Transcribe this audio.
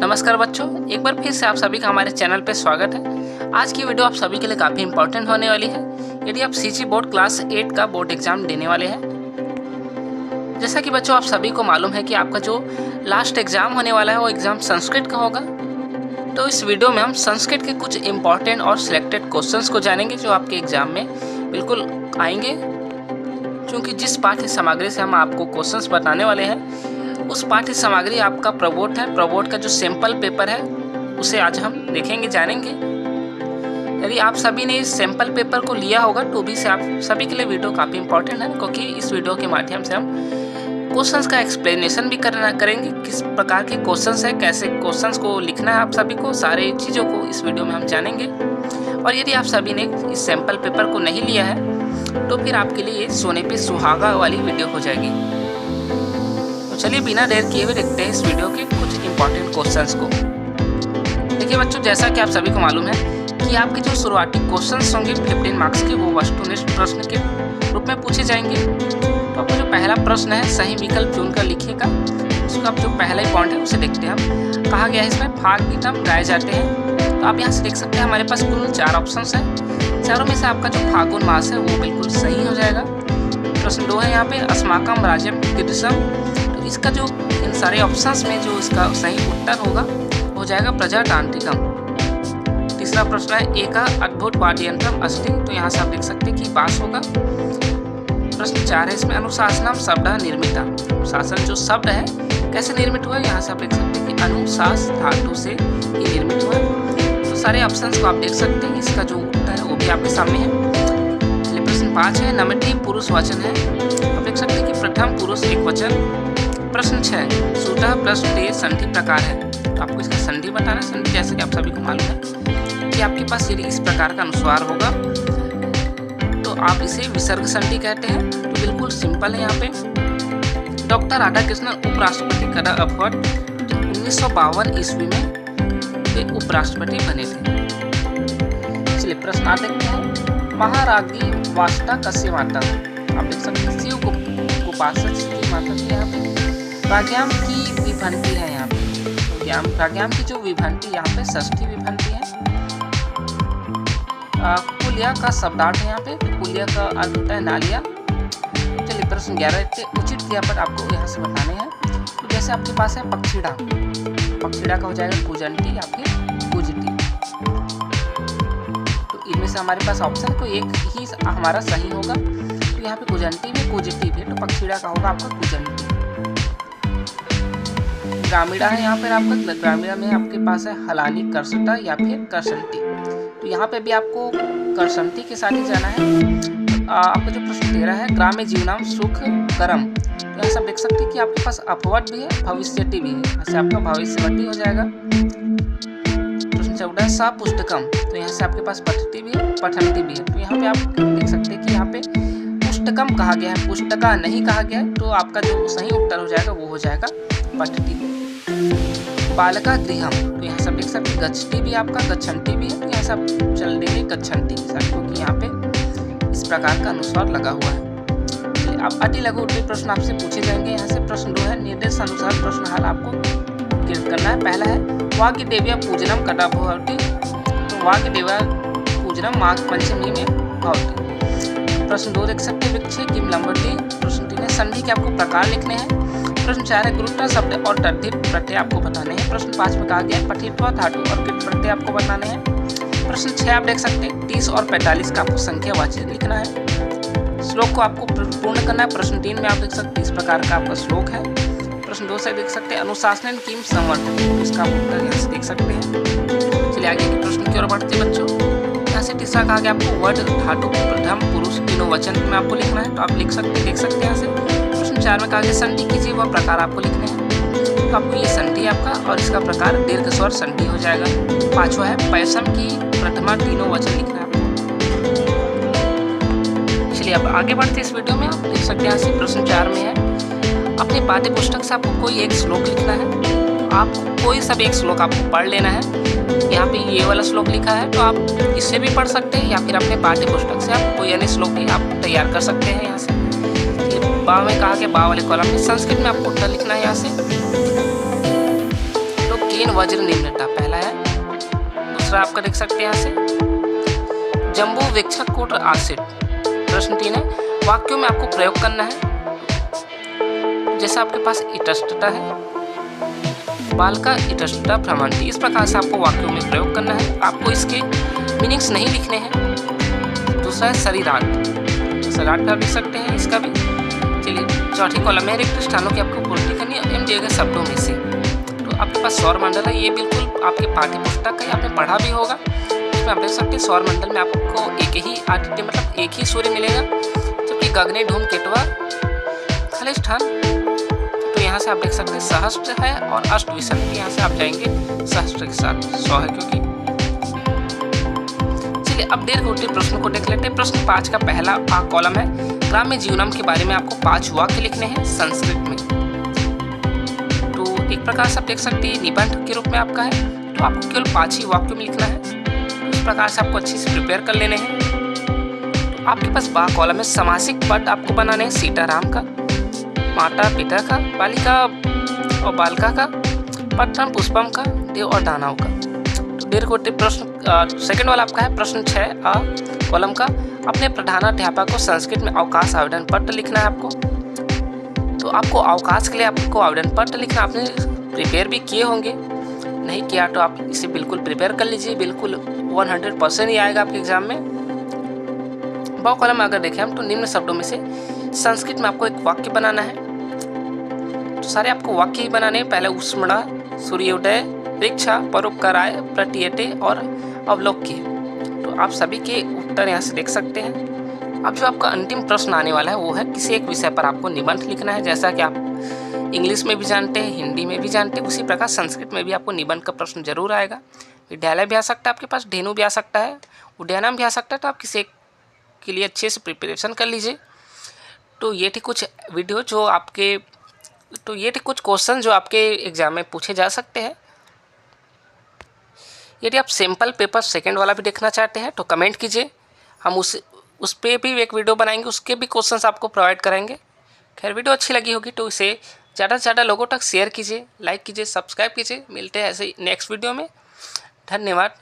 नमस्कार बच्चों, एक बार फिर से आप सभी का हमारे चैनल पे स्वागत है। आज की वीडियो आप सभी के लिए काफ़ी इंपॉर्टेंट होने वाली है यदि आप सीजी बोर्ड क्लास 8 का बोर्ड एग्जाम देने वाले हैं। जैसा कि बच्चों आप सभी को मालूम है कि आपका जो लास्ट एग्ज़ाम होने वाला है वो एग्ज़ाम संस्कृत का होगा। तो इस वीडियो में हम संस्कृत के कुछ इंपॉर्टेंट और सिलेक्टेड क्वेश्चंस को जानेंगे जो आपके एग्ज़ाम में बिल्कुल आएंगे। क्योंकि जिस पाठ्य सामग्री से हम आपको क्वेश्चंस बताने वाले हैं उस पाठ्य सामग्री आपका प्रबोध है। प्रबोध का जो सैंपल पेपर है उसे आज हम देखेंगे, जानेंगे। यदि आप सभी ने इस सैंपल पेपर को लिया होगा तो भी से आप सभी के लिए वीडियो काफ़ी इंपॉर्टेंट है, क्योंकि इस वीडियो के माध्यम से हम क्वेश्चंस का एक्सप्लेनेशन भी करेंगे। किस प्रकार के क्वेश्चंस है, कैसे क्वेश्चंस को लिखना है, आप सभी को सारे चीज़ों को इस वीडियो में हम जानेंगे। और यदि आप सभी ने इस सैंपल पेपर को नहीं लिया है तो फिर आपके लिए सोने पे सुहागा वाली वीडियो हो जाएगी। चलिए बिना देर किए हुए देखते हैं इस वीडियो के कुछ इंपॉर्टेंट क्वेश्चंस को। देखिए बच्चों, जैसा कि आप सभी को मालूम है कि आपके जो शुरुआती क्वेश्चंस होंगे 15 मार्क्स के वो वस्तुनिष्ठ प्रश्न के रूप में पूछे जाएंगे। तो आपका जो पहला प्रश्न है सही विकल्प चुनकर लिखिएगा। उसका जो पहला ही पॉइंट है उसे देखते हैं हम। कहा गया है इसमें फाल्गुनम गाए जाते हैं। तो आप यहाँ से देख सकते हैं हमारे पास कुल 4 ऑप्शंस हैं। चारों में से आपका जो फाल्गुन मास है वो बिल्कुल सही हो जाएगा। प्रश्न 2 है यहाँ पे अस्माकम राज्यम कीदृशम। इसका जो इन सारे ऑप्शंस में जो इसका सही उत्तर होगा हो जाएगा प्रजातांत्रिकम। तीसरा प्रश्न है एका अद्भुत वाद्ययंत्रम अस्ति। तो यहाँ से आप देख सकते हैं कि बांस होगा। प्रश्न 4 है इसमें अनुशासनम शब्द निर्मिता। अनुशासन जो शब्द है कैसे निर्मित हुआ है, यहाँ से आप देख सकते हैं कि अनुशास धातु से ये निर्मित हुआ है। तो सारे ऑप्शंस को आप देख सकते हैं, इसका जो उत्तर है वो भी आपके सामने है। चलिए प्रश्न 5 है नमति पुरुष वचन है। आप देख सकते हैं कि प्रथम पुरुष एक वचन। प्रश्न 6 सूत्र प्रश्न दे संधि प्रकार है। तो आपको इसका संधि बताना है। संधि जैसे कि आप सभी को मालूम है कि आपके पास यदि इस प्रकार का अनुस्वार होगा तो आप इसे विसर्ग संधि कहते हैं। तो बिल्कुल सिंपल है। यहाँ पे डॉक्टर राधाकृष्णन उपराष्ट्रपति कदा अवार्ड 1952 ईस्वी में वे उपराष्ट्रपति बने थे। चलिए प्रश्न 8 देखते हैं महारागी वाष्टा कस्य माता। आप देख सकते हैं शिव को उपासक की माता थी। यहाँ पे प्राज्ञाम की विभक्ति है। यहाँ पे प्राज्ञाम की जो विभक्ति यहाँ पे षष्ठी विभक्ति है। कुलिया का शब्दार्थ है यहाँ पे। तो कुलिया का अर्थ होता है नालिया। चलिए प्रश्न 11 उचित क्रियापद आपको यहाँ से बताने हैं। तो जैसे आपके पास है पक्षीड़ा, पक्षीड़ा का हो जाएगा कुजंती या फिर कुजती। तो इनमें से हमारे पास ऑप्शन को एक ही हमारा सही होगा। तो यहाँ पे कुजंती भी कुजती भी, तो पक्षीड़ा का होगा आपका कुजंती। ग्रामीणा है यहाँ पर आपका। ग्रामीणा में आपके पास है हलानी कर्षता या फिर करसंती। तो यहाँ पे भी आपको करसंती के साथ ही जाना है। आपका जो प्रश्न 13 है ग्राम्य जीवनाम सुख करम। तो यहाँ से आप देख सकते हैं कि आपके पास अपवर्ड भी है, भविष्यति भी है। ऐसे आपका भविष्यवती हो जाएगा। प्रश्न 14 है सा पुस्तकम। तो यहाँ से आपके पास पठती भी है, पठंती भी है। तो यहाँ पे आप देख सकते हैं कि यहाँ पे पुस्तकम कहा गया है, पुस्तका नहीं कहा गया है। तो आपका जो सही उत्तर हो जाएगा वो हो जाएगा पठती। बालका गृहम। तो यहाँ से आप देख सकते हैं गच्छति भी आपका, गच्छन्ति भी है। तो यहाँ से आप चल देंगे गच्छन्ति के साथ, क्योंकि यहाँ पे इस प्रकार का अनुस्वार लगा हुआ है। अब अति लघु उत्तरीय प्रश्न आपसे पूछे जाएंगे। यहाँ से प्रश्न 2 है निर्देश अनुसार प्रश्न हल आपको करना है। पहला है वाग्य देव्या पूजनम कदा भवति। तो वाग्य देव्या पूजनम माघ पंचमी में भवति। प्रश्न 2 देख सकते हैं विक्षे किम लंबति। प्रश्न 3 है संधि के आपको प्रकार लिखने हैं। प्रश्न 4 है गुरुत्व शब्द और तद्धित प्रत्यय आपको बताने हैं। प्रश्न 5 में कहा गया है पठित्वा धातु और किट प्रत्यय आपको बताने हैं। प्रश्न 6 आप देख सकते हैं 30 और 45 का आपको संख्यावाची लिखना है। श्लोक को आपको पूर्ण करना है। प्रश्न 3 में आप देख सकते हैं इस प्रकार का आपका श्लोक है। प्रश्न 2 से देख सकते हैं अनुशासन किम संवर्धन। इसका उत्तर यहाँ से देख सकते हैं। चलिए आगे के प्रश्न की ओर बढ़ते हैं बच्चों। यहाँ से तीसरा कहा गया आपको वर्ड धातु प्रथम पुरुष तीनों वचन में आपको लिखना है। तो आप लिख सकते हैं, देख सकते हैं यहाँ से। प्रश्न 4 में कहा गया संधि कीजिए वह प्रकार आपको लिखने हैं। तो आपको ये संधि आपका और इसका प्रकार दीर्घ स्वर संधि हो जाएगा। 5वां है पैसम की प्रथमा तीनों वचन लिखना है आपको। चलिए अब आगे बढ़ते इस वीडियो में। आप देख सकते हैं यहाँ से प्रश्न 4 में है अपनी पाठ्य पुस्तक से आपको कोई एक श्लोक लिखना है। आप कोई सब एक श्लोक आपको पढ़ लेना है। यहाँ पे ये वाला श्लोक लिखा है तो आप इससे भी पढ़ सकते हैं या फिर अपने पाठ्य पुस्तक से आप कोई अन्य श्लोक भी आप तैयार कर सकते हैं। यहाँ से बा में कहा कि बा वाले कॉलम में संस्कृत में आपको उत्तर लिखना है। यहाँ से तो केन वज्र निम्नता, पहला है। दूसरा आपका देख सकते हैं यहाँ से जम्बू वृक्षकोट आसिड। प्रश्न 3 है वाक्यों में आपको प्रयोग करना है। जैसे आपके पास इतस्ततः है, बालका इतस्ततः भ्रमन्ति, इस प्रकार से आपको वाक्यों में प्रयोग करना है। आपको इसके मीनिंग्स नहीं लिखने हैं। दूसरा है शरीरार्थ, शरीरार्थ भी आप लिख सकते हैं इसका भी। चलिए चौथी कॉलम में रिक्त स्थानों की आपको पूर्ति करनी है एम दिए गए शब्दों में से। तो आपके पास सौर मंडल है, ये बिल्कुल आपके पाठ्य पुस्तक है, आपने पढ़ा भी होगा। इसमें आप देख सकते हैं सौर मंडल में आपको एक ही आदित्य मतलब एक ही सूर्य मिलेगा, जबकि गगने धूमकेतुआ खलिष्ठान। तो यहाँ से आप देख सकते हैं सहस्त्र है और अष्ट विसर्ग, यहाँ से आप जाएंगे सहस्त्र के साथ 100 है क्योंकि। चलिए अब दीर्घवृत्तीय प्रश्न को देख लेते हैं। प्रश्न 5 का पहला कॉलम है ग्राम्य जीवनम के बारे में आपको 5 वाक्य लिखने हैं संस्कृत में। तो एक प्रकार से आप देख सकते हैं निबंध के रूप में आपका है, तो आपको केवल 5 ही वाक्यों में लिखना है। इस प्रकार से आपको अच्छे से प्रिपेयर कर लेने हैं। तो आपके पास बा कॉलम है सामासिक पद आपको बनाने हैं सीताराम का, माता पिता का, बालिका और बालका का, पत्रम पुष्पम का, देव और दानव का। तो दीर्घवृत्तीय प्रश्न सेकंड वाला आपका है प्रश्न 6 कॉलम का अपने प्रधानाध्यापक को संस्कृत में अवकाश आवेदन पत्र लिखना है आपको। तो आपको अवकाश के लिए आपको आवेदन पत्र लिखना, आपने प्रिपेयर भी किए होंगे, नहीं किया तो आप इसे बिल्कुल प्रिपेयर कर लीजिए, बिल्कुल 100% ही आएगा आपके एग्जाम में। ब कॉलम अगर देखें हम तो निम्न शब्दों में से संस्कृत में आपको एक वाक्य बनाना है। तो सारे आपको वाक्य ही बनाने हैं। पहले उष्मणा, सूर्योदय, परीक्षा, परोपकाराय, प्रतीयते और अवलोक्य। तो आप सभी के उत्तर यहाँ से देख सकते हैं। अब जो आपका अंतिम प्रश्न आने वाला है वो है किसी एक विषय पर आपको निबंध लिखना है। जैसा कि आप इंग्लिश में भी जानते हैं, हिंदी में भी जानते हैं, उसी प्रकार संस्कृत में भी आपको निबंध का प्रश्न जरूर आएगा। विद्यालय भी आ सकता है आपके पास, धेनु भी आ सकता है, उद्यानम भी आ सकता है। तो आप किसी एक के लिए अच्छे से प्रिपरेशन कर लीजिए। तो ये थी कुछ वीडियो जो आपके, तो ये थे कुछ क्वेश्चन जो आपके एग्जाम में पूछे जा सकते हैं। यदि आप सैम्पल पेपर सेकंड वाला भी देखना चाहते हैं तो कमेंट कीजिए, हम उस पर भी एक वीडियो बनाएंगे, उसके भी क्वेश्चंस आपको प्रोवाइड करेंगे। खैर वीडियो अच्छी लगी होगी तो इसे ज़्यादा से ज़्यादा लोगों तक शेयर कीजिए, लाइक कीजिए, सब्सक्राइब कीजिए। मिलते हैं ऐसे ही नेक्स्ट वीडियो में। धन्यवाद।